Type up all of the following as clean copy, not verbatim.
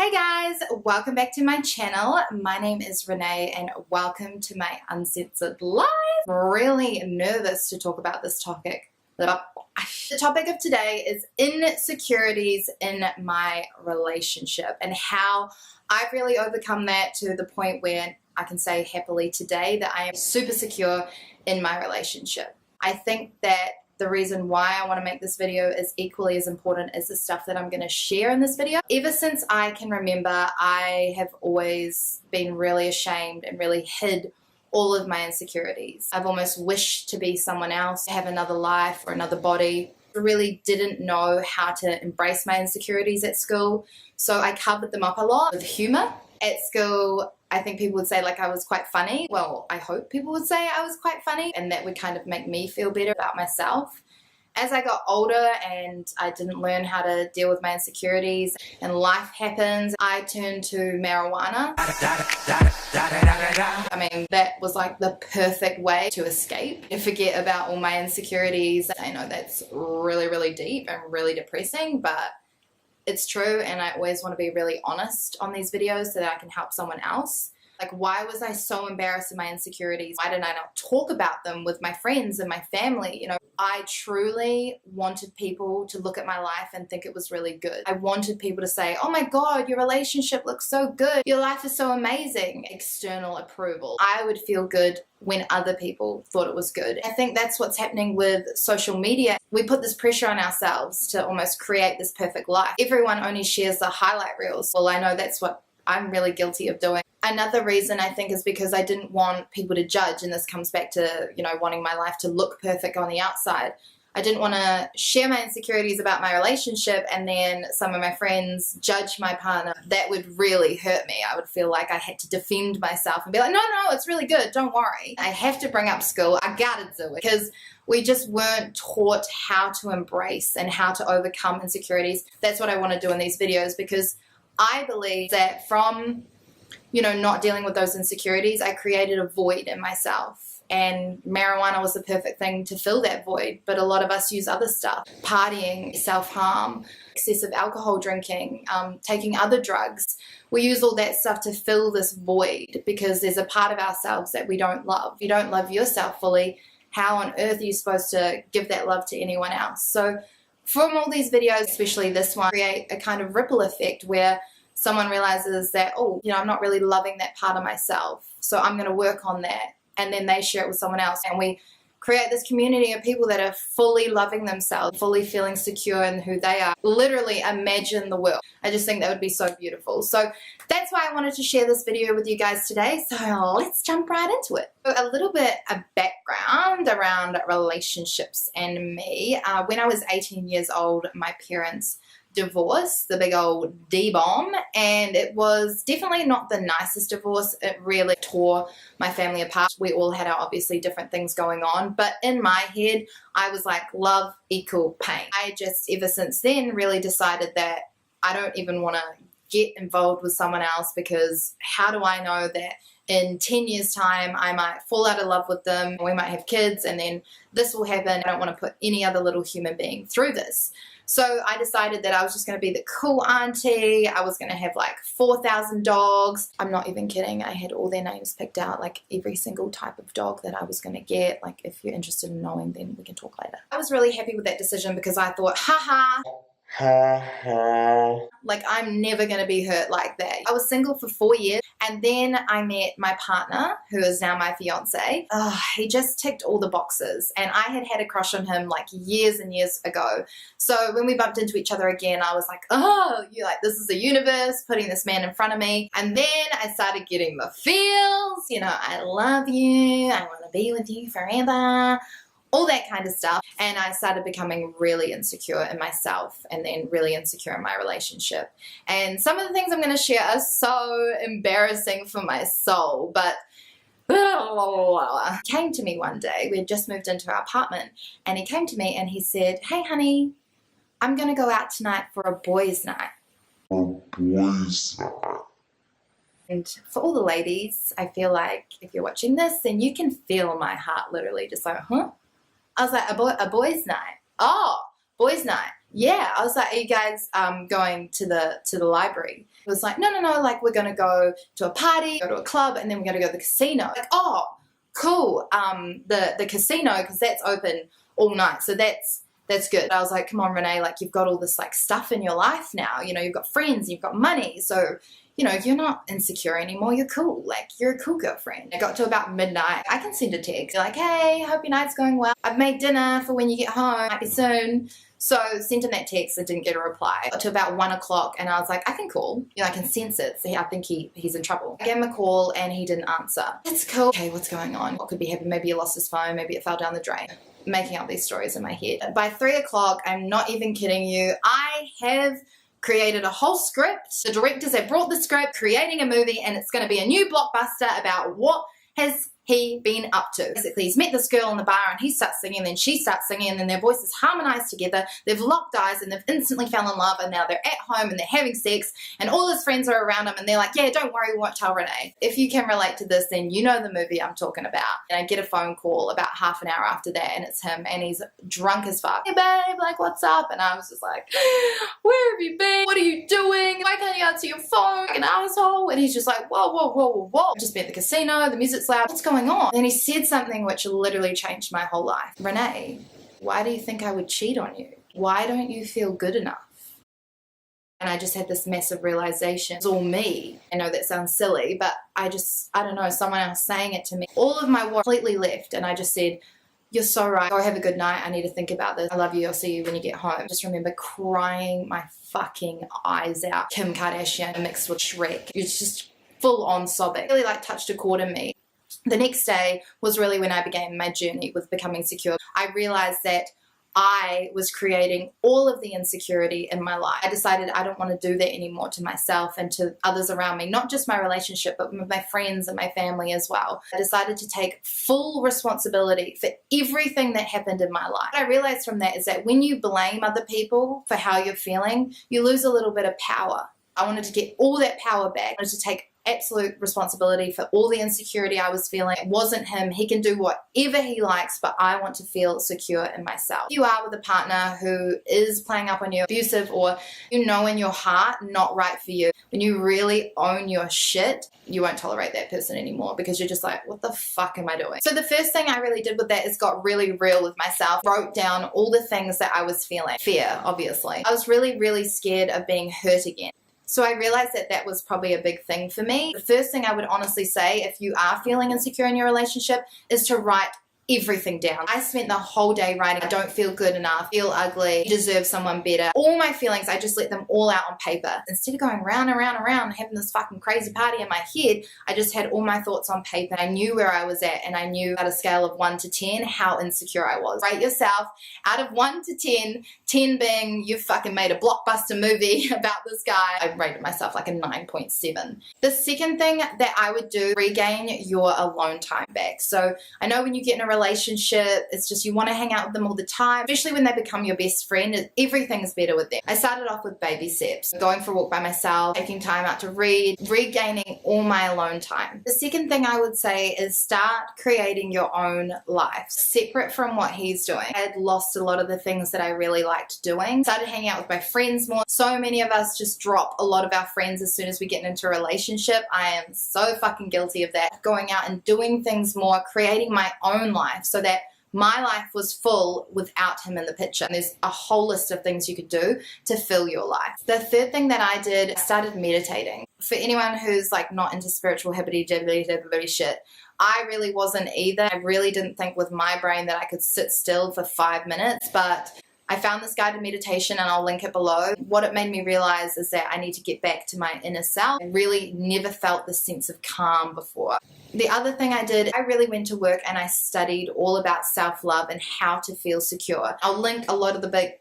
Hey guys, welcome back to my channel. My name is Renee and welcome to my uncensored life. I'm really nervous to talk about this topic. The topic of today is insecurities in my relationship and how I've really overcome that to the point where I can say happily today that I am super secure in my relationship. I think that the reason why I want to make this video is equally as important as the stuff that I'm going to share in this video. Ever since I can remember, I have always been really ashamed and really hid all of my insecurities. I've almost wished to be someone else, to have another life or another body. I really didn't know how to embrace my insecurities at school, so I covered them up a lot with humor. At school, I think people would say like I was quite funny. Well, I hope people would say I was quite funny, and that would kind of make me feel better about myself. As I got older and I didn't learn how to deal with my insecurities and life happens, I turned to marijuana. I mean, that was like the perfect way to escape and forget about all my insecurities. I know that's really, really deep and really depressing, but it's true, and I always want to be really honest on these videos so that I can help someone else. Like, why was I so embarrassed of my insecurities? Why didn't I not talk about them with my friends and my family? You know, I truly wanted people to look at my life and think it was really good. I wanted people to say, oh my God, your relationship looks so good. Your life is so amazing. External approval. I would feel good when other people thought it was good. I think that's what's happening with social media. We put this pressure on ourselves to almost create this perfect life. Everyone only shares the highlight reels. Well, I know that's what I'm really guilty of doing. Another reason I think is because I didn't want people to judge, and this comes back to, you know, wanting my life to look perfect on the outside. I didn't want to share my insecurities about my relationship and then some of my friends judge my partner. That would really hurt me. I would feel like I had to defend myself and be like, no, it's really good, don't worry. I have to bring up school. I gotta do it because we just weren't taught how to embrace and how to overcome insecurities. That's what I want to do in these videos, because I believe that from, you know, not dealing with those insecurities, I created a void in myself. And marijuana was the perfect thing to fill that void. But a lot of us use other stuff. Partying, self-harm, excessive alcohol drinking, taking other drugs. We use all that stuff to fill this void because there's a part of ourselves that we don't love. If you don't love yourself fully, how on earth are you supposed to give that love to anyone else? So from all these videos, especially this one, create a kind of ripple effect where someone realizes that, oh, you know, I'm not really loving that part of myself, so I'm going to work on that. And then they share it with someone else. And we create this community of people that are fully loving themselves, fully feeling secure in who they are. Literally imagine the world. I just think that would be so beautiful. So that's why I wanted to share this video with you guys today. So let's jump right into it. So a little bit of background around relationships and me. When I was 18 years old, my parents divorce, the big old D-bomb, and it was definitely not the nicest divorce. It really tore my family apart. We all had our obviously different things going on, but in my head I was like, love equal pain. I just ever since then really decided that I don't even want to get involved with someone else, because how do I know that in 10 years time I might fall out of love with them, we might have kids, and then this will happen. I don't want to put any other little human being through this. So I decided that I was just going to be the cool auntie. I was going to have like 4,000 dogs. I'm not even kidding. I had all their names picked out, like every single type of dog that I was going to get. Like, if you're interested in knowing, then we can talk later. I was really happy with that decision because I thought, haha. Like, I'm never going to be hurt like that. I was single for 4 years, and then I met my partner, who is now my fiance. He just ticked all the boxes, and I had had a crush on him like years and years ago. So when we bumped into each other again, I was like, oh, you like, this is the universe putting this man in front of me. And then I started getting the feels, you know, I love you, I want to be with you forever, all that kind of stuff. And I started becoming really insecure in myself, and then really insecure in my relationship. And some of the things I'm going to share are so embarrassing for my soul, but came to me one day. We had just moved into our apartment, and he came to me and he said, hey honey, I'm going to go out tonight for a boys' night. A boys' night. And for all the ladies, I feel like if you're watching this, then you can feel my heart literally just like, huh? I was like, a boys' night. Oh, boys' night. yeah. I was like, are you guys going to the library? It was like, no, like we're going to go to a party, go to a club, and then we're going to go to the casino. Like, oh, cool. The casino, because that's open all night. So that's good. I was like, come on, Renee, like you've got all this like stuff in your life now. You know, you've got friends, you've got money. So, you know, you're not insecure anymore. You're cool. Like, you're a cool girlfriend. I got to about midnight. I can send a text like, hey, hope your night's going well. I've made dinner for when you get home. Might be soon. So sent him that text and didn't get a reply. Got to about 1 o'clock and I was like, I can call. You know, I can sense it. So I think he's in trouble. I gave him a call and he didn't answer. It's cool. Okay, what's going on? What could be happening? Maybe he lost his phone. Maybe it fell down the drain. Making up these stories in my head. By 3 o'clock, I'm not even kidding you, I have created a whole script. The directors have brought the script, creating a movie, and it's going to be a new blockbuster about what has he been up to. Basically, he's met this girl in the bar and he starts singing, and then she starts singing, and then their voices harmonized together. They've locked eyes and they've instantly fell in love, and now they're at home and they're having sex, and all his friends are around him and they're like, yeah, don't worry, we won't tell Renee. If you can relate to this, then you know the movie I'm talking about. And I get a phone call about half an hour after that, and it's him, and he's drunk as fuck. Hey babe, like what's up? And I was just like, where have you been? What are you doing? Why can't you answer your phone? Like an asshole. And he's just like, whoa. Just been at the casino, the music's loud. What's going on? And then he said something which literally changed my whole life. Renee, why do you think I would cheat on you? Why don't you feel good enough? And I just had this massive realization. It's all me. I know that sounds silly, but I don't know, someone else saying it to me. All of my work completely left, and I just said, you're so right. Go have a good night. I need to think about this. I love you. I'll see you when you get home. Just remember crying my fucking eyes out. Kim Kardashian mixed with Shrek. It's just full on sobbing. It really like touched a chord in me. The next day was really when I began my journey with becoming secure. I realized that I was creating all of the insecurity in my life. I decided I don't want to do that anymore to myself and to others around me, not just my relationship, but with my friends and my family as well. I decided to take full responsibility for everything that happened in my life. What I realized from that is that when you blame other people for how you're feeling, you lose a little bit of power. I wanted to get all that power back. I wanted to take absolute responsibility for all the insecurity I was feeling. It wasn't him. He can do whatever he likes, but I want to feel secure in myself. If you are with a partner who is playing up on you, abusive, or you know in your heart not right for you, when you really own your shit, you won't tolerate that person anymore, because you're just like, what the fuck am I doing? So the first thing I really did with that is got really real with myself. Wrote down all the things that I was feeling. Fear, obviously. I was really scared of being hurt again. So I realized that that was probably a big thing for me. The first thing I would honestly say, if you are feeling insecure in your relationship, is to write everything down. I spent the whole day writing, I don't feel good enough, feel ugly, deserve someone better. All my feelings, I just let them all out on paper. Instead of going round and round and round and having this fucking crazy party in my head, I just had all my thoughts on paper. I knew where I was at, and I knew at a scale of 1 to 10 how insecure I was. Rate yourself out of 1 to 10, 10 being you fucking made a blockbuster movie about this guy. I rated myself like a 9.7. The second thing that I would do, regain your alone time back. So I know when you get in a relationship, it's just you want to hang out with them all the time, especially when they become your best friend. Everything's better with them. I started off with baby steps, going for a walk by myself, taking time out to read, regaining all my alone time. The second thing I would say is start creating your own life, separate from what he's doing. I had lost a lot of the things that I really liked doing. Started hanging out with my friends more. So many of us just drop a lot of our friends as soon as we get into a relationship. I am so fucking guilty of that. Going out and doing things more, creating my own life, so that my life was full without him in the picture. And there's a whole list of things you could do to fill your life. The third thing that I did, I started meditating. For anyone who's like not into spiritual hibbity jibbity shit, I really wasn't either. I really didn't think with my brain that I could sit still for 5 minutes, but I found this guided meditation, and I'll link it below. What it made me realize is that I need to get back to my inner self. I really never felt this sense of calm before. The other thing I did, I really went to work and I studied all about self-love and how to feel secure. I'll link a lot of the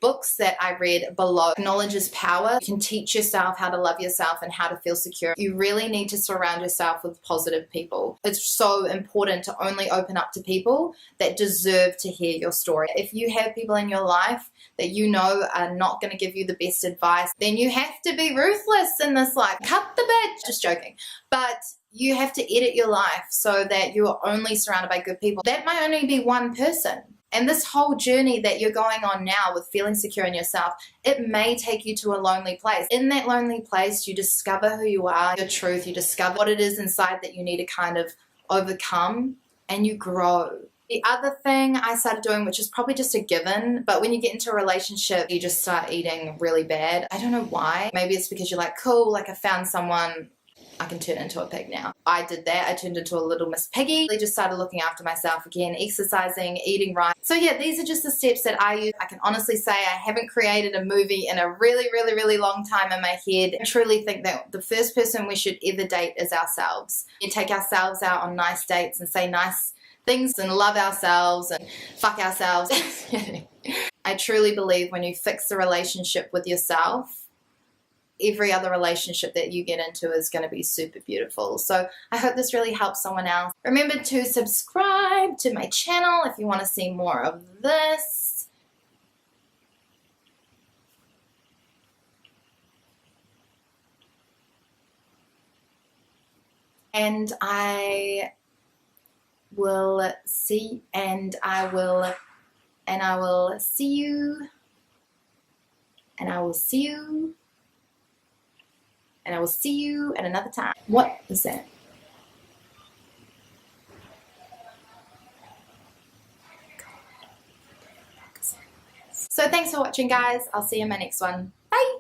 books that I read below. Knowledge is power. You can teach yourself how to love yourself and how to feel secure. You really need to surround yourself with positive people. It's so important to only open up to people that deserve to hear your story. If you have people in your life that you know are not going to give you the best advice, then you have to be ruthless in this life. Cut the bitch. Just joking. But you have to edit your life so that you're only surrounded by good people. That might only be one person. And this whole journey that you're going on now with feeling secure in yourself, it may take you to a lonely place. In that lonely place, you discover who you are, your truth, you discover what it is inside that you need to kind of overcome, and you grow. The other thing I started doing, which is probably just a given, but when you get into a relationship, you just start eating really bad. I don't know why. Maybe it's because you're like, cool, like I found someone, I can turn into a pig now. I did that. I turned into a little Miss Piggy. I just started looking after myself again, exercising, eating right. So yeah, these are just the steps that I use. I can honestly say I haven't created a movie in a really, really, really long time in my head. I truly think that the first person we should ever date is ourselves. You take ourselves out on nice dates and say nice things and love ourselves and fuck ourselves. I truly believe when you fix the relationship with yourself, every other relationship that you get into is going to be super beautiful. So I hope this really helps someone else. Remember to subscribe to my channel if you want to see more of this. And I will see you and I will see you at another time. What is that? So thanks for watching, guys. I'll see you in my next one. Bye.